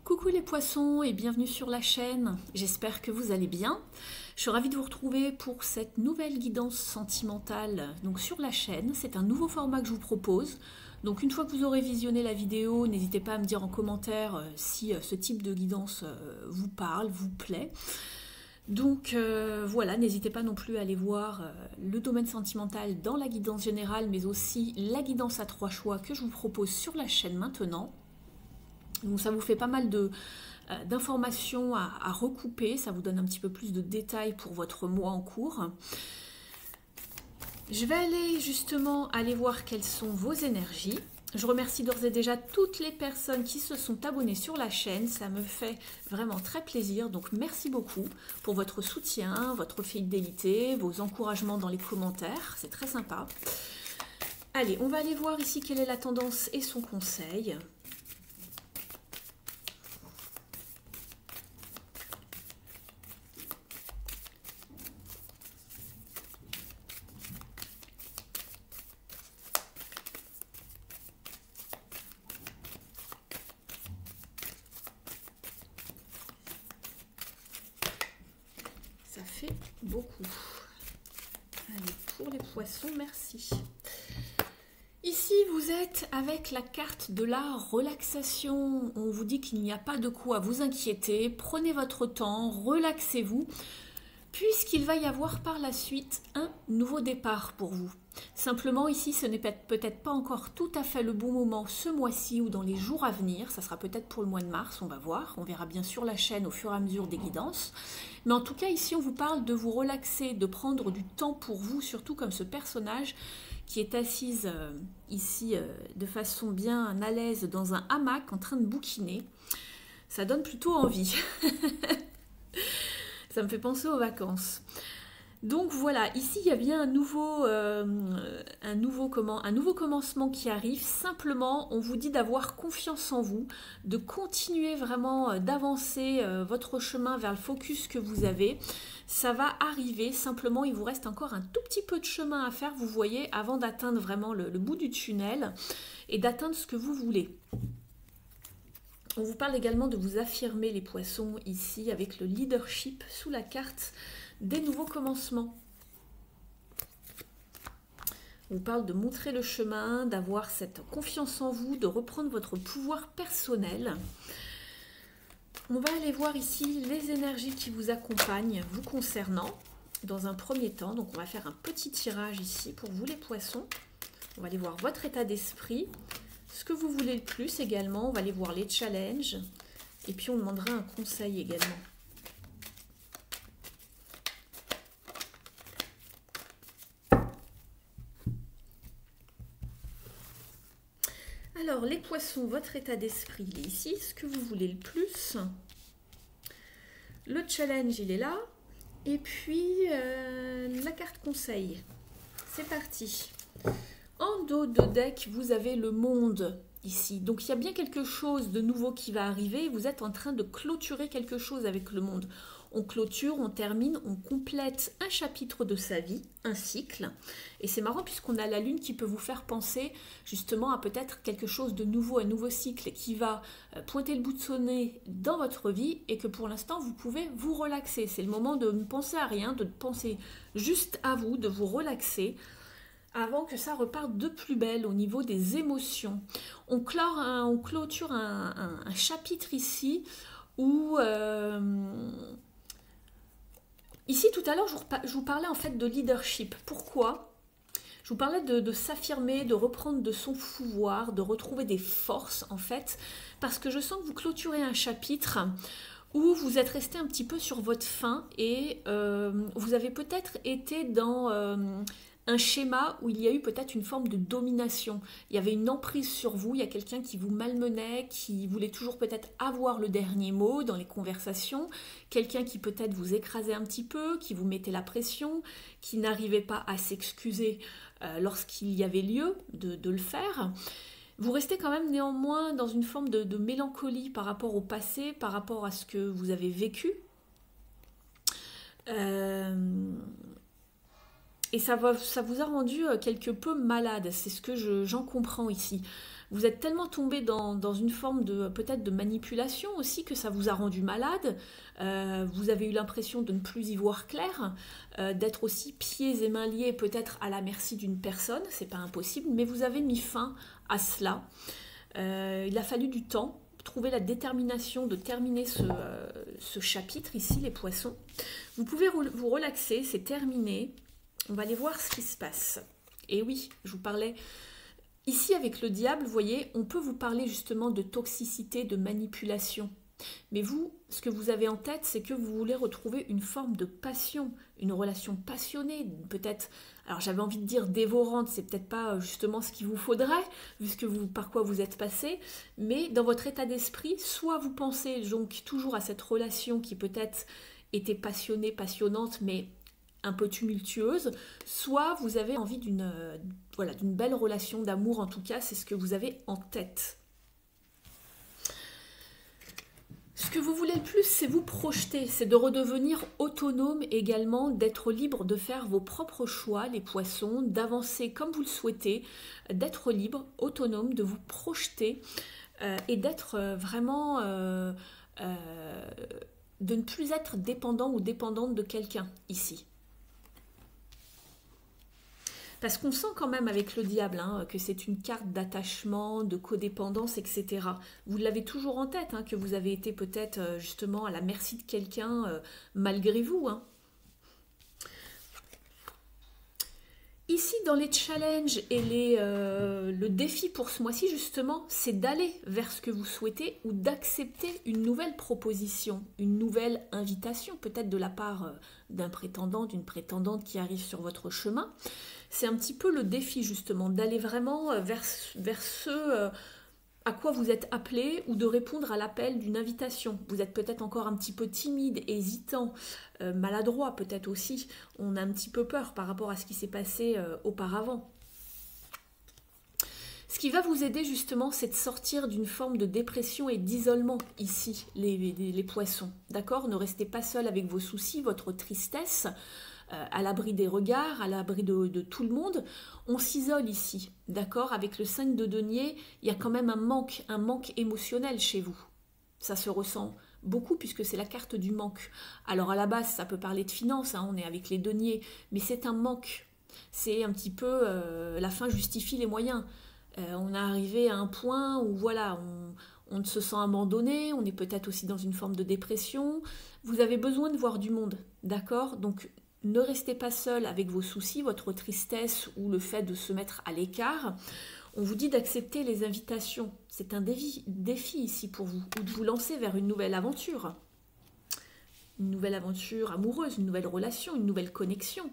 Coucou les poissons et bienvenue sur la chaîne, j'espère que vous allez bien. Je suis ravie de vous retrouver pour cette nouvelle guidance sentimentale donc sur la chaîne. C'est un nouveau format que je vous propose. Donc une fois que vous aurez visionné la vidéo, n'hésitez pas à me dire en commentaire si ce type de guidance vous parle, vous plaît. Donc voilà, n'hésitez pas non plus à aller voir le domaine sentimental dans la guidance générale, mais aussi la guidance à 3 choix que je vous propose sur la chaîne maintenant. Donc ça vous fait pas mal d'informations à recouper, ça vous donne un petit peu plus de détails pour votre mois en cours. Je vais aller voir quelles sont vos énergies. Je remercie d'ores et déjà toutes les personnes qui se sont abonnées sur la chaîne, ça me fait vraiment très plaisir, donc merci beaucoup pour votre soutien, votre fidélité, vos encouragements dans les commentaires, c'est très sympa. Allez, on va aller voir ici quelle est la tendance et son conseil. Ça fait beaucoup. Allez, pour les poissons, merci. Ici, vous êtes avec la carte de la relaxation. On vous dit qu'il n'y a pas de quoi vous inquiéter. Prenez votre temps, relaxez-vous, puisqu'il va y avoir par la suite un nouveau départ pour vous. Simplement, ici, ce n'est peut-être pas encore tout à fait le bon moment ce mois-ci ou dans les jours à venir. Ça sera peut-être pour le mois de mars, on va voir. On verra bien sur la chaîne au fur et à mesure des guidances. Mais en tout cas, ici, on vous parle de vous relaxer, de prendre du temps pour vous, surtout comme ce personnage qui est assise ici de façon bien à l'aise dans un hamac en train de bouquiner. Ça donne plutôt envie. Ça me fait penser aux vacances. Donc voilà, ici il y a bien un nouveau commencement qui arrive. Simplement, on vous dit d'avoir confiance en vous, de continuer vraiment d'avancer votre chemin vers le focus que vous avez. Ça va arriver, simplement il vous reste encore un tout petit peu de chemin à faire, vous voyez, avant d'atteindre vraiment le bout du tunnel et d'atteindre ce que vous voulez. On vous parle également de vous affirmer les poissons ici avec le leadership sous la carte des nouveaux commencements. On vous parle de montrer le chemin, d'avoir cette confiance en vous, de reprendre votre pouvoir personnel. On va aller voir ici les énergies qui vous accompagnent, vous concernant, dans un premier temps. Donc on va faire un petit tirage ici pour vous les poissons. On va aller voir votre état d'esprit, ce que vous voulez le plus également. On va aller voir les challenges et puis on demandera un conseil également. Alors, les poissons, votre état d'esprit, il est ici. Ce que vous voulez le plus. Le challenge, il est là. Et puis, la carte conseil. C'est parti. En dos de deck, vous avez le monde ici. Donc, il y a bien quelque chose de nouveau qui va arriver. Vous êtes en train de clôturer quelque chose avec le monde. On clôture, on termine, on complète un chapitre de sa vie, un cycle. Et c'est marrant puisqu'on a la lune qui peut vous faire penser justement à peut-être quelque chose de nouveau, un nouveau cycle qui va pointer le bout de son nez dans votre vie et que pour l'instant vous pouvez vous relaxer. C'est le moment de ne penser à rien, de penser juste à vous, de vous relaxer avant que ça reparte de plus belle au niveau des émotions. On clôture un chapitre ici où... Ici, tout à l'heure, je vous parlais en fait de leadership. Pourquoi? Je vous parlais de s'affirmer, de reprendre de son pouvoir, de retrouver des forces en fait, parce que je sens que vous clôturez un chapitre où vous êtes resté un petit peu sur votre faim et vous avez peut-être été dans un schéma où il y a eu peut-être une forme de domination. Il y avait une emprise sur vous, il y a quelqu'un qui vous malmenait, qui voulait toujours peut-être avoir le dernier mot dans les conversations, quelqu'un qui peut-être vous écrasait un petit peu, qui vous mettait la pression, qui n'arrivait pas à s'excuser lorsqu'il y avait lieu de le faire. Vous restez quand même néanmoins dans une forme de mélancolie par rapport au passé, par rapport à ce que vous avez vécu. Et ça vous a rendu quelque peu malade, c'est ce que j'en comprends ici. Vous êtes tellement tombé dans une forme de peut-être de manipulation aussi que ça vous a rendu malade. Vous avez eu l'impression de ne plus y voir clair, d'être aussi pieds et mains liés peut-être à la merci d'une personne, c'est pas impossible, mais vous avez mis fin à cela. Il a fallu du temps, trouver la détermination de terminer ce chapitre ici, les poissons. Vous pouvez vous relaxer, c'est terminé. On va aller voir ce qui se passe. Et oui, je vous parlais... Ici, avec le diable, vous voyez, on peut vous parler justement de toxicité, de manipulation. Mais vous, ce que vous avez en tête, c'est que vous voulez retrouver une forme de passion, une relation passionnée, peut-être, alors j'avais envie de dire dévorante, c'est peut-être pas justement ce qu'il vous faudrait, vu par quoi vous êtes passé, mais dans votre état d'esprit, soit vous pensez donc toujours à cette relation qui peut-être était passionnée, passionnante, mais un peu tumultueuse, soit vous avez envie d'une belle relation d'amour, en tout cas, c'est ce que vous avez en tête. Ce que vous voulez le plus, c'est vous projeter, c'est de redevenir autonome également, d'être libre de faire vos propres choix, les poissons, d'avancer comme vous le souhaitez, d'être libre, autonome, de vous projeter et d'être vraiment... de ne plus être dépendant ou dépendante de quelqu'un ici. Parce qu'on sent quand même avec le diable que c'est une carte d'attachement, de codépendance, etc. Vous l'avez toujours en tête, que vous avez été peut-être justement à la merci de quelqu'un malgré vous. Ici, dans les challenges et le défi pour ce mois-ci, justement, c'est d'aller vers ce que vous souhaitez ou d'accepter une nouvelle proposition, une nouvelle invitation, peut-être de la part d'un prétendant, d'une prétendante qui arrive sur votre chemin. C'est un petit peu le défi, justement, d'aller vraiment vers ce à quoi vous êtes appelé ou de répondre à l'appel d'une invitation. Vous êtes peut-être encore un petit peu timide, hésitant, maladroit peut-être aussi. On a un petit peu peur par rapport à ce qui s'est passé auparavant. Ce qui va vous aider justement, c'est de sortir d'une forme de dépression et d'isolement ici, les poissons. D'accord ? Ne restez pas seul avec vos soucis, votre tristesse, à l'abri des regards, à l'abri de tout le monde. On s'isole ici, d'accord ? Avec le 5 de denier, il y a quand même un manque émotionnel chez vous. Ça se ressent beaucoup puisque c'est la carte du manque. Alors à la base, ça peut parler de finances, on est avec les deniers, mais c'est un manque. C'est un petit peu la fin justifie les moyens. On est arrivé à un point où voilà, on se sent abandonné, on est peut-être aussi dans une forme de dépression. Vous avez besoin de voir du monde, d'accord ? Donc ne restez pas seul avec vos soucis, votre tristesse ou le fait de se mettre à l'écart. On vous dit d'accepter les invitations. C'est un défi ici pour vous, ou de vous lancer vers une nouvelle aventure. Une nouvelle aventure amoureuse, une nouvelle relation, une nouvelle connexion.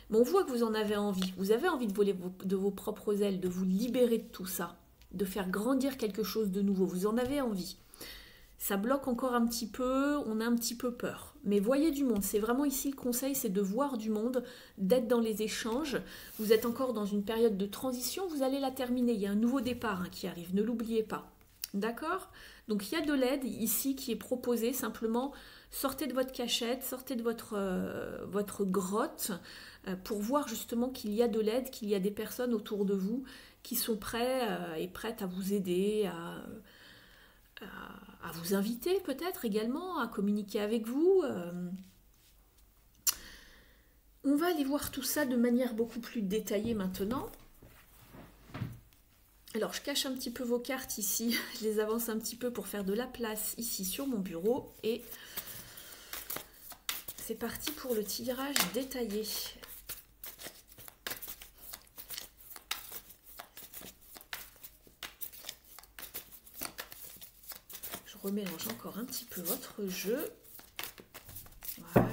Mais on voit que vous en avez envie. Vous avez envie de voler de vos propres ailes, de vous libérer de tout ça, de faire grandir quelque chose de nouveau. Vous en avez envie. Ça bloque encore un petit peu, on a un petit peu peur. Mais voyez du monde, c'est vraiment ici le conseil, c'est de voir du monde, d'être dans les échanges. Vous êtes encore dans une période de transition, vous allez la terminer. Il y a un nouveau départ qui arrive, ne l'oubliez pas. D'accord ? Donc il y a de l'aide ici qui est proposée, simplement sortez de votre cachette, sortez de votre grotte pour voir justement qu'il y a de l'aide, qu'il y a des personnes autour de vous qui sont prêts et prêtes à vous aider, à vous inviter peut-être également, à communiquer avec vous. On va aller voir tout ça de manière beaucoup plus détaillée maintenant. Alors je cache un petit peu vos cartes ici, je les avance un petit peu pour faire de la place ici sur mon bureau et c'est parti pour le tirage détaillé. Remélange encore un petit peu votre jeu. Voilà.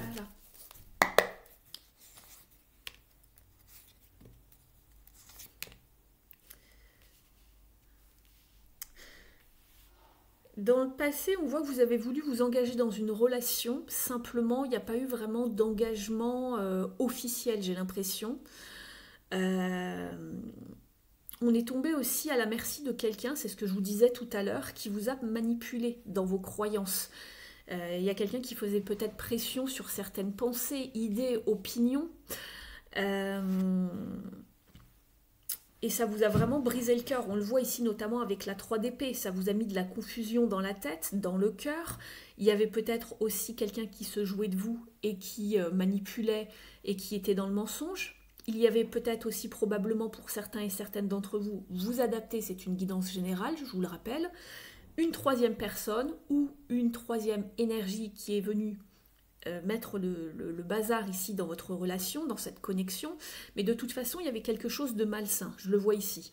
Dans le passé, on voit que vous avez voulu vous engager dans une relation. Simplement, il n'y a pas eu vraiment d'engagement officiel, j'ai l'impression. On est tombé aussi à la merci de quelqu'un, c'est ce que je vous disais tout à l'heure, qui vous a manipulé dans vos croyances. Il y a quelqu'un qui faisait peut-être pression sur certaines pensées, idées, opinions. Euh, Et ça vous a vraiment brisé le cœur. On le voit ici notamment avec la 3 d'épée. Ça vous a mis de la confusion dans la tête, dans le cœur. Il y avait peut-être aussi quelqu'un qui se jouait de vous et qui manipulait et qui était dans le mensonge. Il y avait peut-être aussi probablement pour certains et certaines d'entre vous, vous adapter, c'est une guidance générale, je vous le rappelle, une troisième personne ou une troisième énergie qui est venue mettre le bazar ici dans votre relation, dans cette connexion, mais de toute façon, il y avait quelque chose de malsain, je le vois ici.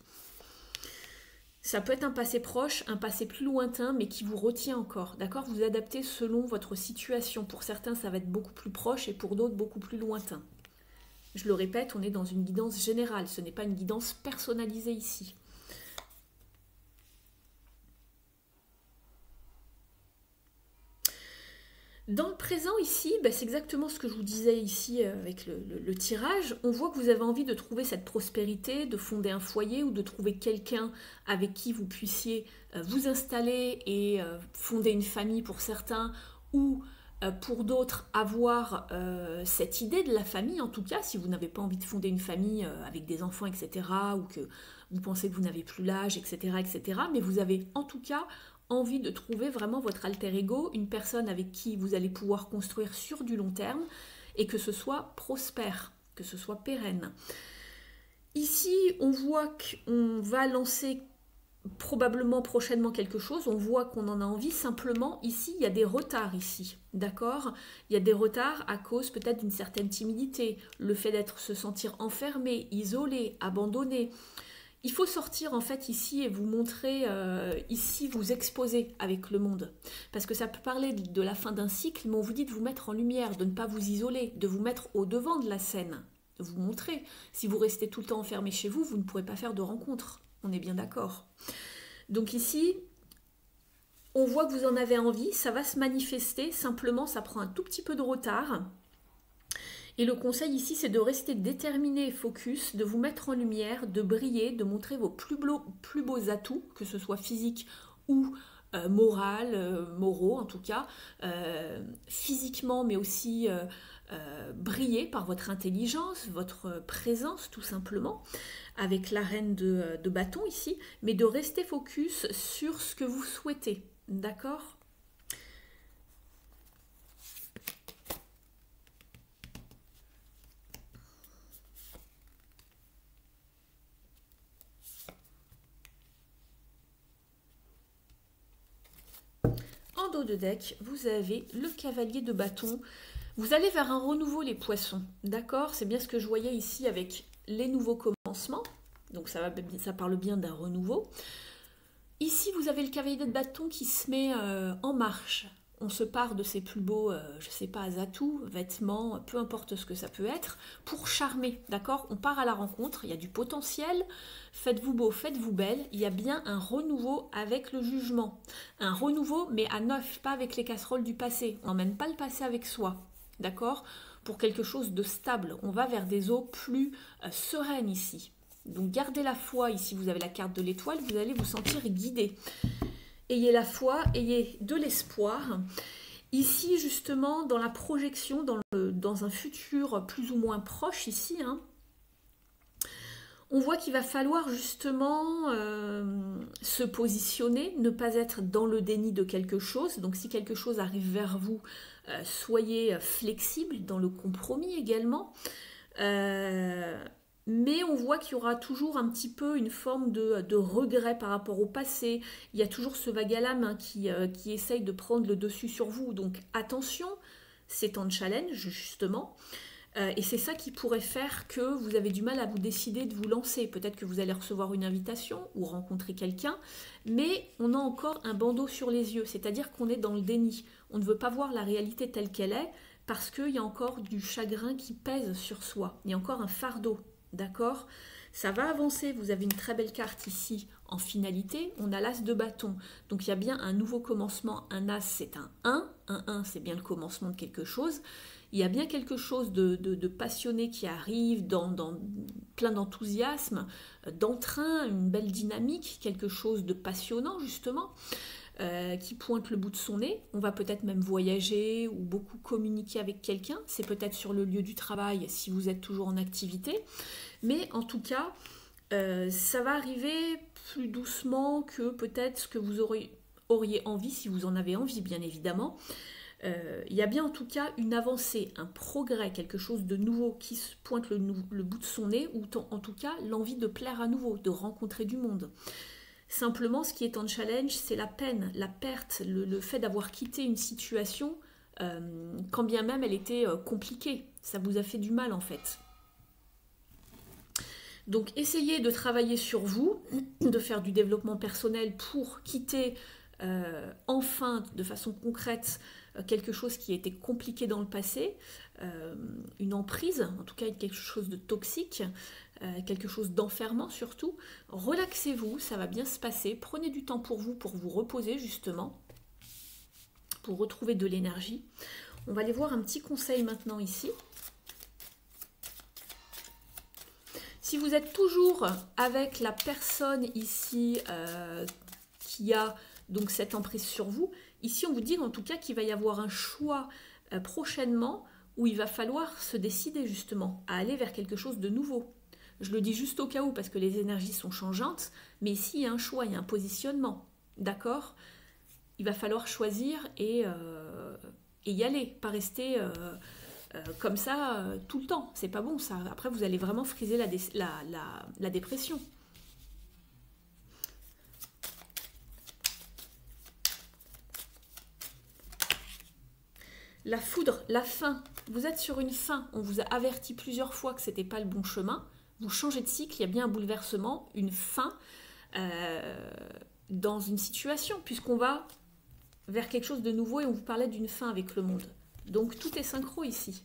Ça peut être un passé proche, un passé plus lointain, mais qui vous retient encore, d'accord? Vous adaptez selon votre situation. Pour certains, ça va être beaucoup plus proche et pour d'autres, beaucoup plus lointain. Je le répète, on est dans une guidance générale, ce n'est pas une guidance personnalisée ici. Dans le présent ici, c'est exactement ce que je vous disais ici avec le tirage. On voit que vous avez envie de trouver cette prospérité, de fonder un foyer ou de trouver quelqu'un avec qui vous puissiez vous installer et fonder une famille pour certains ou pour d'autres avoir cette idée de la famille en tout cas, si vous n'avez pas envie de fonder une famille avec des enfants, etc. ou que vous pensez que vous n'avez plus l'âge, etc., etc. Mais vous avez en tout cas envie de trouver vraiment votre alter ego, une personne avec qui vous allez pouvoir construire sur du long terme et que ce soit prospère, que ce soit pérenne. Ici, on voit qu'on va lancer probablement prochainement quelque chose, on voit qu'on en a envie, simplement ici il y a des retards ici, d'accord? Il y a des retards à cause peut-être d'une certaine timidité, le fait d'être se sentir enfermé, isolé, abandonné. Il faut sortir en fait ici et vous montrer, ici vous exposer avec le monde. Parce que ça peut parler de la fin d'un cycle, mais on vous dit de vous mettre en lumière, de ne pas vous isoler, de vous mettre au devant de la scène, de vous montrer. Si vous restez tout le temps enfermé chez vous, vous ne pourrez pas faire de rencontres. On est bien d'accord. Donc ici, on voit que vous en avez envie, ça va se manifester, simplement ça prend un tout petit peu de retard. Et le conseil ici, c'est de rester déterminé et focus, de vous mettre en lumière, de briller, de montrer vos plus beaux atouts, que ce soit physique ou moraux en tout cas, physiquement, mais aussi briller par votre intelligence, votre présence tout simplement, avec la reine de bâton ici, mais de rester focus sur ce que vous souhaitez, d'accord ? En dos de deck, vous avez le cavalier de bâton. Vous allez vers un renouveau les poissons, d'accord? C'est bien ce que je voyais ici avec les nouveaux commencements. Donc ça parle bien d'un renouveau. Ici, vous avez le cavalier de bâton qui se met en marche. On se part de ses plus beaux, je sais pas, atouts, vêtements, peu importe ce que ça peut être, pour charmer, d'accord? On part à la rencontre, il y a du potentiel, faites-vous beau, faites-vous belle, il y a bien un renouveau avec le jugement. Un renouveau, mais à neuf, pas avec les casseroles du passé. On n'emmène pas le passé avec soi, d'accord? Pour quelque chose de stable, on va vers des eaux plus sereines ici. Donc gardez la foi, ici vous avez la carte de l'étoile, vous allez vous sentir guidé. Ayez la foi, ayez de l'espoir. Ici, justement, dans la projection, dans un futur plus ou moins proche, ici, on voit qu'il va falloir justement se positionner, ne pas être dans le déni de quelque chose. Donc si quelque chose arrive vers vous, soyez flexible dans le compromis également. Mais on voit qu'il y aura toujours un petit peu une forme de regret par rapport au passé. Il y a toujours ce vague à la main qui essaye de prendre le dessus sur vous. Donc attention, c'est un challenge justement. Et c'est ça qui pourrait faire que vous avez du mal à vous décider de vous lancer. Peut-être que vous allez recevoir une invitation ou rencontrer quelqu'un, mais on a encore un bandeau sur les yeux. C'est-à-dire qu'on est dans le déni. On ne veut pas voir la réalité telle qu'elle est parce qu'il y a encore du chagrin qui pèse sur soi. Il y a encore un fardeau. D'accord? Ça va avancer, vous avez une très belle carte ici en finalité, on a l'as de bâton. Donc il y a bien un nouveau commencement, un as c'est un 1 c'est bien le commencement de quelque chose. Il y a bien quelque chose de passionné qui arrive, dans plein d'enthousiasme, d'entrain, une belle dynamique, quelque chose de passionnant justement. qui pointe le bout de son nez. On va peut-être même voyager ou beaucoup communiquer avec quelqu'un. C'est peut-être sur le lieu du travail si vous êtes toujours en activité. Mais en tout cas, ça va arriver plus doucement que peut-être ce que vous auriez envie, si vous en avez envie bien évidemment. Il y a bien en tout cas une avancée, un progrès, quelque chose de nouveau qui se pointe le bout de son nez, ou en tout cas l'envie de plaire à nouveau, de rencontrer du monde. Simplement, ce qui est en challenge, c'est la peine, la perte, le fait d'avoir quitté une situation, quand bien même elle était compliquée. Ça vous a fait du mal en fait. Donc essayez de travailler sur vous, de faire du développement personnel pour quitter enfin de façon concrète quelque chose qui a été compliqué dans le passé, une emprise, en tout cas quelque chose de toxique, quelque chose d'enfermant surtout. Relaxez-vous, ça va bien se passer. Prenez du temps pour vous reposer justement, pour retrouver de l'énergie. On va aller voir un petit conseil maintenant ici. Si vous êtes toujours avec la personne ici qui a donc cette emprise sur vous, ici on vous dit en tout cas qu'il va y avoir un choix prochainement où il va falloir se décider justement à aller vers quelque chose de nouveau. Je le dis juste au cas où parce que les énergies sont changeantes, mais ici il y a un choix, il y a un positionnement, d'accord? Il va falloir choisir et y aller, pas rester comme ça tout le temps. C'est pas bon ça. Après vous allez vraiment friser la dépression. La foudre, la fin. Vous êtes sur une fin. On vous a averti plusieurs fois que c'était pas le bon chemin. Vous changez de cycle, il y a bien un bouleversement, une fin dans une situation, puisqu'on va vers quelque chose de nouveau et on vous parlait d'une fin avec le monde. Donc tout est synchro ici.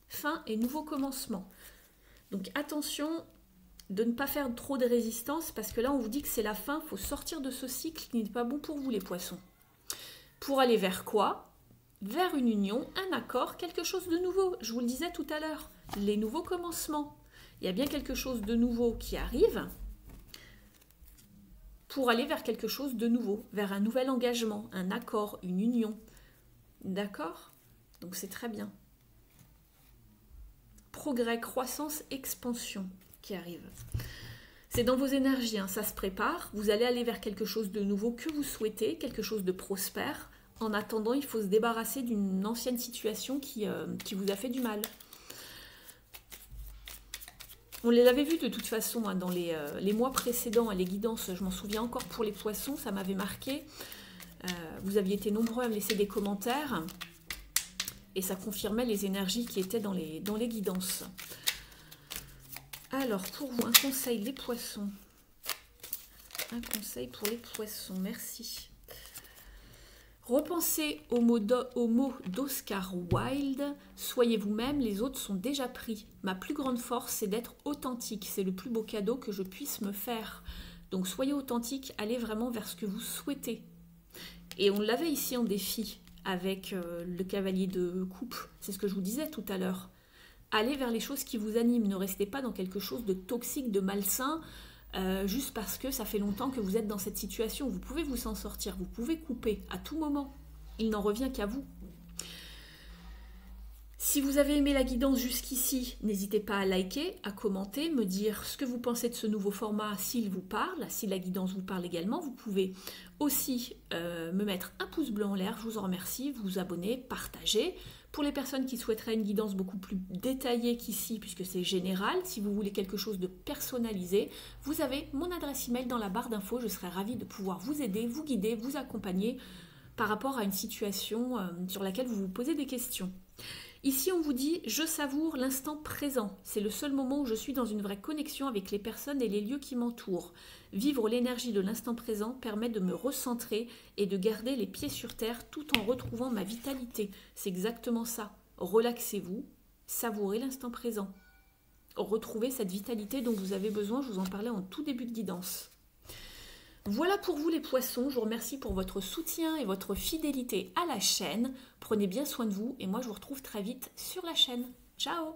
Fin et nouveau commencement. Donc attention de ne pas faire trop de résistance parce que là on vous dit que c'est la fin, il faut sortir de ce cycle qui n'est pas bon pour vous les poissons. Pour aller vers quoi? Vers une union, un accord, quelque chose de nouveau. Je vous le disais tout à l'heure, les nouveaux commencements. Il y a bien quelque chose de nouveau qui arrive pour aller vers quelque chose de nouveau, vers un nouvel engagement, un accord, une union. D'accord? Donc c'est très bien. Progrès, croissance, expansion qui arrive. C'est dans vos énergies, hein, ça se prépare. Vous allez aller vers quelque chose de nouveau que vous souhaitez, quelque chose de prospère. En attendant, il faut se débarrasser d'une ancienne situation qui vous a fait du mal. On les avait vus de toute façon hein, dans les mois précédents, les guidances, je m'en souviens encore pour les poissons, ça m'avait marqué. Vous aviez été nombreux à me laisser des commentaires et ça confirmait les énergies qui étaient dans les guidances. Alors, pour vous, un conseil, les poissons. Un conseil pour les poissons, merci. Repensez au mot d'Oscar Wilde, soyez vous-même, les autres sont déjà pris. Ma plus grande force, c'est d'être authentique, c'est le plus beau cadeau que je puisse me faire. Donc soyez authentique, allez vraiment vers ce que vous souhaitez. Et on l'avait ici en défi avec le cavalier de coupe, c'est ce que je vous disais tout à l'heure. Allez vers les choses qui vous animent, ne restez pas dans quelque chose de toxique, de malsain, juste parce que ça fait longtemps que vous êtes dans cette situation. Vous pouvez vous en sortir, vous pouvez couper à tout moment. Il n'en revient qu'à vous. Si vous avez aimé la guidance jusqu'ici, n'hésitez pas à liker, à commenter, me dire ce que vous pensez de ce nouveau format, s'il vous parle, si la guidance vous parle également. Vous pouvez aussi me mettre un pouce bleu en l'air, je vous en remercie, vous abonner, partager. Pour les personnes qui souhaiteraient une guidance beaucoup plus détaillée qu'ici, puisque c'est général, si vous voulez quelque chose de personnalisé, vous avez mon adresse email dans la barre d'infos. Je serai ravie de pouvoir vous aider, vous guider, vous accompagner par rapport à une situation sur laquelle vous vous posez des questions. Ici, on vous dit « Je savoure l'instant présent ». C'est le seul moment où je suis dans une vraie connexion avec les personnes et les lieux qui m'entourent. Vivre l'énergie de l'instant présent permet de me recentrer et de garder les pieds sur terre tout en retrouvant ma vitalité. C'est exactement ça. Relaxez-vous, savourez l'instant présent. Retrouvez cette vitalité dont vous avez besoin, je vous en parlais en tout début de guidance. Voilà pour vous les poissons, je vous remercie pour votre soutien et votre fidélité à la chaîne. Prenez bien soin de vous et moi je vous retrouve très vite sur la chaîne. Ciao!